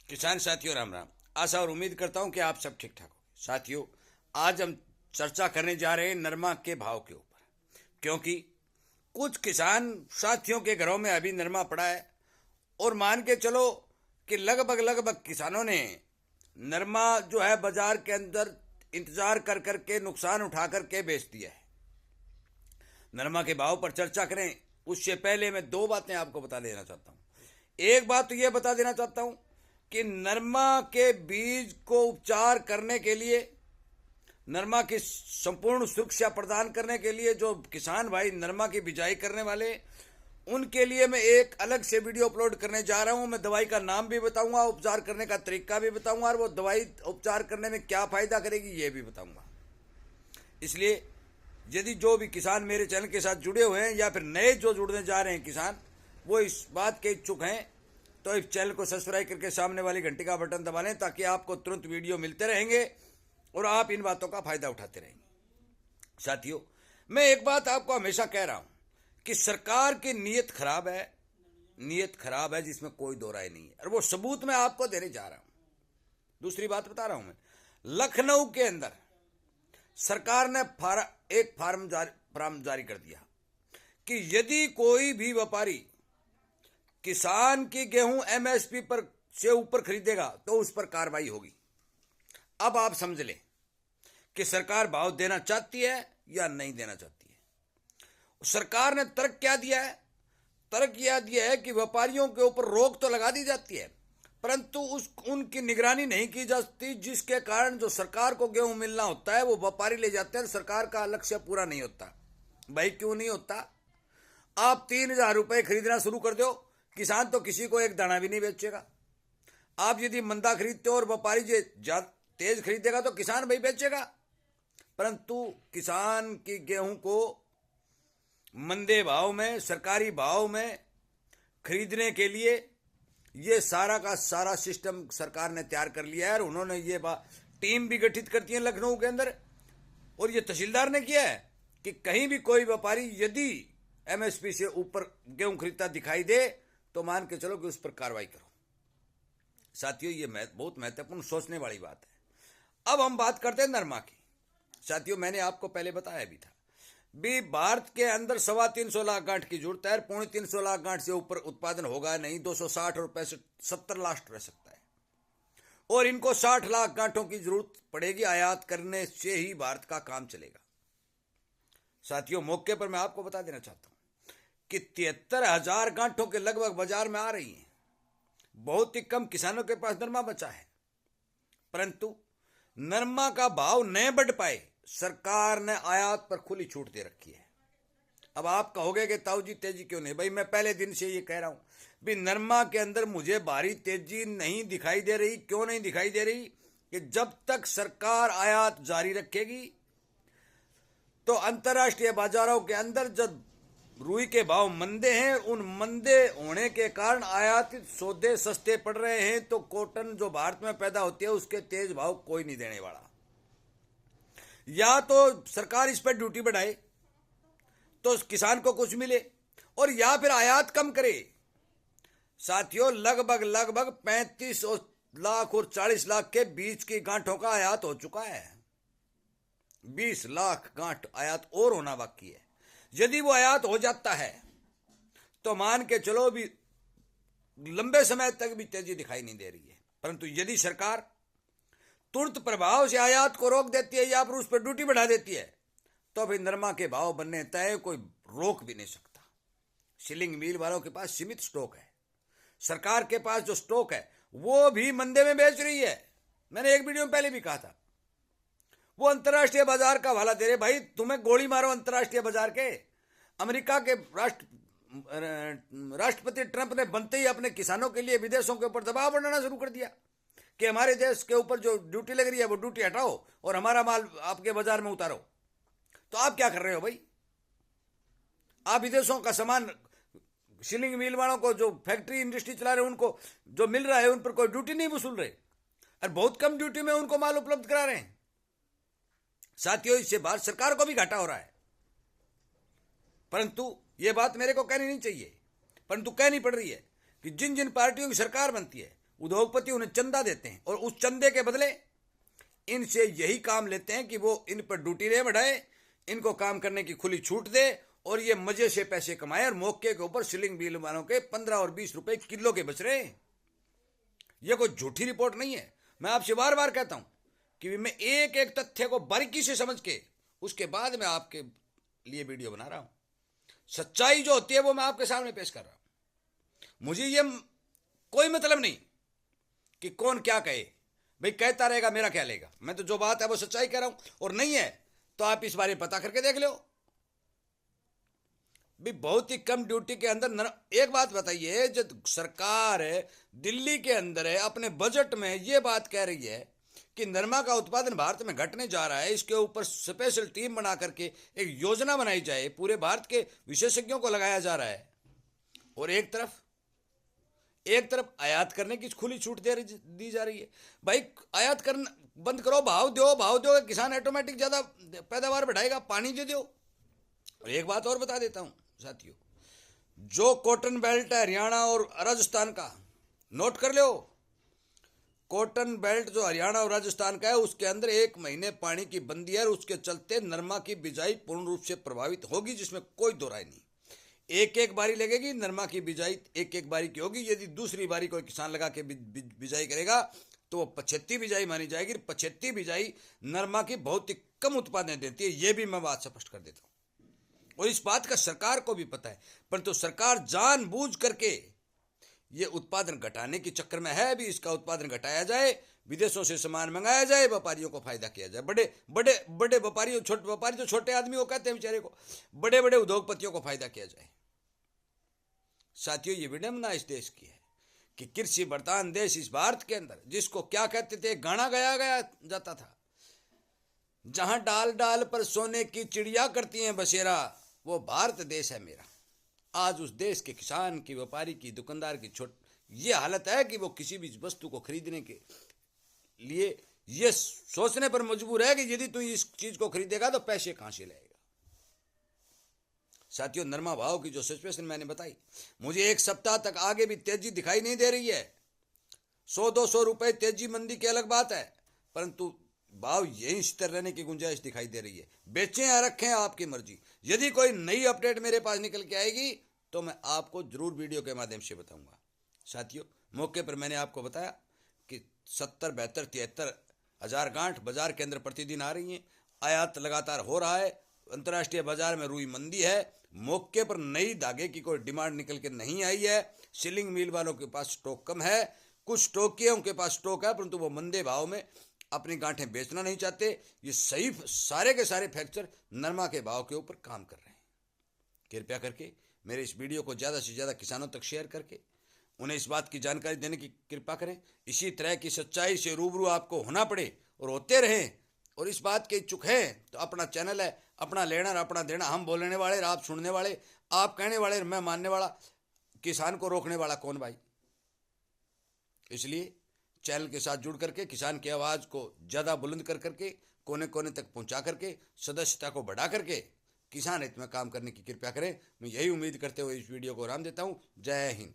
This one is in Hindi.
किसान साथियों राम राम। आशा और उम्मीद करता हूं कि आप सब ठीक ठाक हो। साथियों, आज हम चर्चा करने जा रहे हैं नरमा के भाव के ऊपर, क्योंकि कुछ किसान साथियों के घरों में अभी नरमा पड़ा है और मान के चलो कि लगभग लगभग किसानों ने नरमा जो है बाजार के अंदर इंतजार कर करके नुकसान उठा करके बेच दिया है। नरमा के भाव पर चर्चा करें उससे पहले मैं दो बातें आपको बता देना चाहता हूं। एक बात तो यह बता देना चाहता हूं कि नरमा के बीज को उपचार करने के लिए, नरमा की संपूर्ण सुरक्षा प्रदान करने के लिए जो किसान भाई नरमा की बिजाई करने वाले, उनके लिए मैं एक अलग से वीडियो अपलोड करने जा रहा हूं। मैं दवाई का नाम भी बताऊंगा, उपचार करने का तरीका भी बताऊंगा और वो दवाई उपचार करने में क्या फायदा करेगी ये भी बताऊंगा। इसलिए यदि जो भी किसान मेरे चैनल के साथ जुड़े हुए हैं या फिर नए जो जुड़ने जा रहे हैं किसान, वो इस बात के इच्छुक हैं तो इस चैनल को सब्सक्राइब करके सामने वाली घंटी का बटन दबा लें, ताकि आपको तुरंत वीडियो मिलते रहेंगे और आप इन बातों का फायदा उठाते रहेंगे। साथियों, मैं एक बात आपको हमेशा कह रहा हूं कि सरकार की नीयत खराब है, नीयत खराब है जिसमें कोई दो राय नहीं है, और वो सबूत मैं आपको देने जा रहा हूं। दूसरी बात बता रहा हूं मैं, लखनऊ के अंदर सरकार ने एक फार्म जारी कर दिया कि यदि कोई भी व्यापारी किसान की गेहूं एमएसपी पर से ऊपर खरीदेगा तो उस पर कार्रवाई होगी। अब आप समझ लें कि सरकार भाव देना चाहती है या नहीं देना चाहती है। सरकार ने तर्क क्या दिया है? तर्क यह दिया है कि व्यापारियों के ऊपर रोक तो लगा दी जाती है, परंतु उनकी निगरानी नहीं की जाती, जिसके कारण जो सरकार को गेहूं मिलना होता है वो व्यापारी ले जाते हैं, सरकार का लक्ष्य पूरा नहीं होता। भाई क्यों नहीं होता? आप 3,000 रुपए खरीदना शुरू कर दो, किसान तो किसी को एक दाना भी नहीं बेचेगा। आप यदि मंदा खरीदते हो और व्यापारी जो तेज खरीदेगा तो किसान भाई बेचेगा, परंतु किसान की गेहूं को मंदे भाव में, सरकारी भाव में खरीदने के लिए ये सारा का सारा सिस्टम सरकार ने तैयार कर लिया है। और उन्होंने ये टीम भी गठित करती है लखनऊ के अंदर, और ये तहसीलदार ने किया है कि कहीं भी कोई व्यापारी यदि एमएसपी से ऊपर गेहूं खरीदता दिखाई दे तो मान के चलो कि उस पर कार्रवाई करो। साथियों, ये बहुत महत्वपूर्ण सोचने वाली बात है। अब हम बात करते हैं नरमा की। साथियों, मैंने आपको पहले बताया भी था भी भारत के अंदर 325 लाख गांठ की जरूरत है। 350 लाख गांठ से ऊपर उत्पादन होगा नहीं, 260 रुपए से 70 लाख रह सकता है, और इनको 60 लाख गांठों की जरूरत पड़ेगी। आयात करने से ही भारत का काम चलेगा। साथियों, मौके पर मैं आपको बता देना चाहता हूं कि 73,000 गांठों के लगभग बाजार में आ रही हैं। बहुत ही कम किसानों के पास नरमा बचा है, परंतु नरमा का भाव न बढ़ पाए, सरकार ने आयात पर खुली छूट दे रखी है। अब आप कहोगे कि ताऊ जी तेजी क्यों नहीं? भाई, मैं पहले दिन से ये कह रहा हूं भी नरमा के अंदर मुझे भारी तेजी नहीं दिखाई दे रही। क्यों नहीं दिखाई दे रही? कि जब तक सरकार आयात जारी रखेगी तो अंतर्राष्ट्रीय बाजारों के अंदर जब रुई के भाव मंदे हैं, उन मंदे होने के कारण आयातित सौदे सस्ते पड़ रहे हैं, तो कॉटन जो भारत में पैदा होती है उसके तेज भाव कोई नहीं देने वाला। या तो सरकार इस पर ड्यूटी बढ़ाए तो किसान को कुछ मिले, और या फिर आयात कम करे। साथियों, लगभग लगभग 35 लाख और 40 लाख के बीच की गांठों का आयात हो चुका है। 20 लाख गांठ आयात और होना बाकी है। यदि वो आयात हो जाता है तो मान के चलो भी लंबे समय तक भी तेजी दिखाई नहीं दे रही है। परंतु यदि सरकार तुरंत प्रभाव से आयात को रोक देती है या फिर उस पर ड्यूटी बढ़ा देती है तो फिर नरमा के भाव बनने तय कोई रोक भी नहीं सकता। शिलिंग मिल वालों के पास सीमित स्टॉक है, सरकार के पास जो स्टॉक है वो भी मंदे में बेच रही है। मैंने एक वीडियो में पहले भी कहा था, वो अंतर्राष्ट्रीय बाजार का हवाला दे रहे। भाई, तुम्हें गोली मारो अंतर्राष्ट्रीय बाजार के। अमेरिका के राष्ट्रपति ट्रंप ने बनते ही अपने किसानों के लिए विदेशों के ऊपर दबाव बनाना शुरू कर दिया कि हमारे देश के ऊपर जो ड्यूटी लग रही है वो ड्यूटी हटाओ और हमारा माल आपके बाजार में उतारो। तो आप क्या कर रहे हो भाई? आप विदेशों का सामान, शिलिंग मिल वालों को जो फैक्ट्री इंडस्ट्री चला रहे हैं उनको जो मिल रहा है उन पर कोई ड्यूटी नहीं वसूल रहे, और बहुत कम ड्यूटी में उनको माल उपलब्ध करा रहे हैं। साथियों, इससे भारत सरकार को भी घाटा हो रहा है। परंतु यह बात मेरे को कहनी नहीं चाहिए, परंतु कहनी पड़ रही है कि जिन जिन पार्टियों की सरकार बनती है उद्योगपति उन्हें चंदा देते हैं और उस चंदे के बदले इनसे यही काम लेते हैं कि वो इन पर ड्यूटी रे बढ़ाए, इनको काम करने की खुली छूट दे और ये मजे से पैसे कमाए और मौके के ऊपर सीलिंग बिल वालों के 15 और 20 रुपए किलो के बच रहे हैं। ये कोई झूठी रिपोर्ट नहीं है। मैं आपसे बार बार कहता हूं कि मैं एक एक तथ्य को बारीकी से समझ के उसके बाद मैं आपके लिए वीडियो बना रहा हूं। सच्चाई जो होती है वो मैं आपके सामने पेश कर रहा हूं। मुझे ये कोई मतलब नहीं कि कौन क्या कहे, भाई कहता रहेगा मेरा क्या लेगा। मैं तो जो बात है वो सच्चाई कह रहा हूं, और नहीं है तो आप इस बारे में पता करके देख लो। भी बहुत ही कम ड्यूटी के अंदर एक बात बताइए, जब सरकार दिल्ली के अंदर है अपने बजट में ये बात कह रही है कि नरमा का उत्पादन भारत में घटने जा रहा है, इसके ऊपर स्पेशल टीम बना करके एक योजना बनाई जाए, पूरे भारत के विशेषज्ञों को लगाया जा रहा है, और एक तरफ आयात करने की खुली छूट दी जा रही है। भाई आयात करना बंद करो, भाव दो, किसान ऑटोमेटिक ज्यादा पैदावार बढ़ाएगा, पानी दे दो। और एक बात और बता देता हूं साथियों, जो कॉटन बेल्ट है हरियाणा और राजस्थान का, नोट कर लो, कॉटन बेल्ट जो हरियाणा और राजस्थान का है उसके अंदर 1 महीने पानी की बंदी है और उसके चलते नरमा की बिजाई पूर्ण रूप से प्रभावित होगी, जिसमें कोई दो राय नहीं। एक बारी लगेगी, नरमा की बिजाई एक बारी की होगी। यदि दूसरी बारी कोई किसान लगा के बिजाई करेगा तो वो पछेती बिजाई मानी जाएगी। पछेती बिजाई नरमा की बहुत ही कम उत्पादन देती है, ये भी मैं बात स्पष्ट कर देता हूं। और इस बात का सरकार को भी पता है, परंतु सरकार जानबूझ करके ये उत्पादन घटाने के चक्कर में है। भी इसका उत्पादन घटाया जाए, विदेशों से सामान मंगाया जाए, व्यापारियों को फायदा किया जाए, बड़े व्यापारियों, छोटे व्यापारी जो छोटे आदमी को कहते हैं बेचारे को, बड़े बड़े उद्योगपतियों को फायदा किया जाए। साथियों, ये विडंबना इस देश की है कि कृषि प्रधान देश इस भारत के अंदर, जिसको क्या कहते थे, गाना गाया जाता था, जहां डाल डाल पर सोने की चिड़िया करती हैं बसेरा, वो भारत देश है मेरा। आज उस देश के किसान की, व्यापारी की, दुकानदार की ये हालत है कि वो किसी भी वस्तु को खरीदने के लिए ये सोचने पर मजबूर है कि यदि तू इस चीज को खरीदेगा तो पैसे कहां से लाएगा। साथियों, नरमा भाव की जो सिचुएशन मैंने बताई, मुझे एक सप्ताह तक आगे भी तेजी दिखाई नहीं दे रही है। 100-200 रुपए तेजी मंदी की अलग बात है, परंतु भाव यही स्थिर रहने की गुंजाइश दिखाई दे रही है। बेचें या रखें, आपकी मर्जी। यदि कोई नई अपडेट मेरे पास निकल के आएगी तो मैं आपको जरूर वीडियो के माध्यम से बताऊंगा। साथियों, मौके पर मैंने आपको बताया कि 70, 72, 73 हजार गांठ बाजार के अंदर प्रतिदिन आ रही हैं। आयात लगातार हो रहा है। अंतर्राष्ट्रीय बाजार में रुई मंदी है। मौके पर नई धागे की कोई डिमांड निकल के नहीं आई है। सीलिंग मिल वालों के पास स्टॉक कम है, कुछ स्टॉकियों के पास स्टॉक है, परंतु वो मंदे भाव में अपनी गांठें बेचना नहीं चाहते। ये सही सारे के सारे फैक्टर नरमा के भाव के ऊपर काम कर रहे हैं। कृपया करके मेरे इस वीडियो को ज़्यादा से ज़्यादा किसानों तक शेयर करके उन्हें इस बात की जानकारी देने की कृपा करें। इसी तरह की सच्चाई से रूबरू आपको होना पड़े और होते रहें। और इस बात के इच्छुक हैं तो अपना चैनल है, अपना लेना और अपना देना। हम बोलने वाले, आप सुनने वाले, आप कहने वाले, मैं मानने वाला। किसान को रोकने वाला कौन भाई? इसलिए चैनल के साथ जुड़ करके किसान की आवाज़ को ज़्यादा बुलंद कर करके, कोने कोने तक पहुंचा करके, सदस्यता को बढ़ा करके किसान हित में काम करने की कृपया करें। मैं यही उम्मीद करते हुए इस वीडियो को आराम देता हूं। जय हिंद।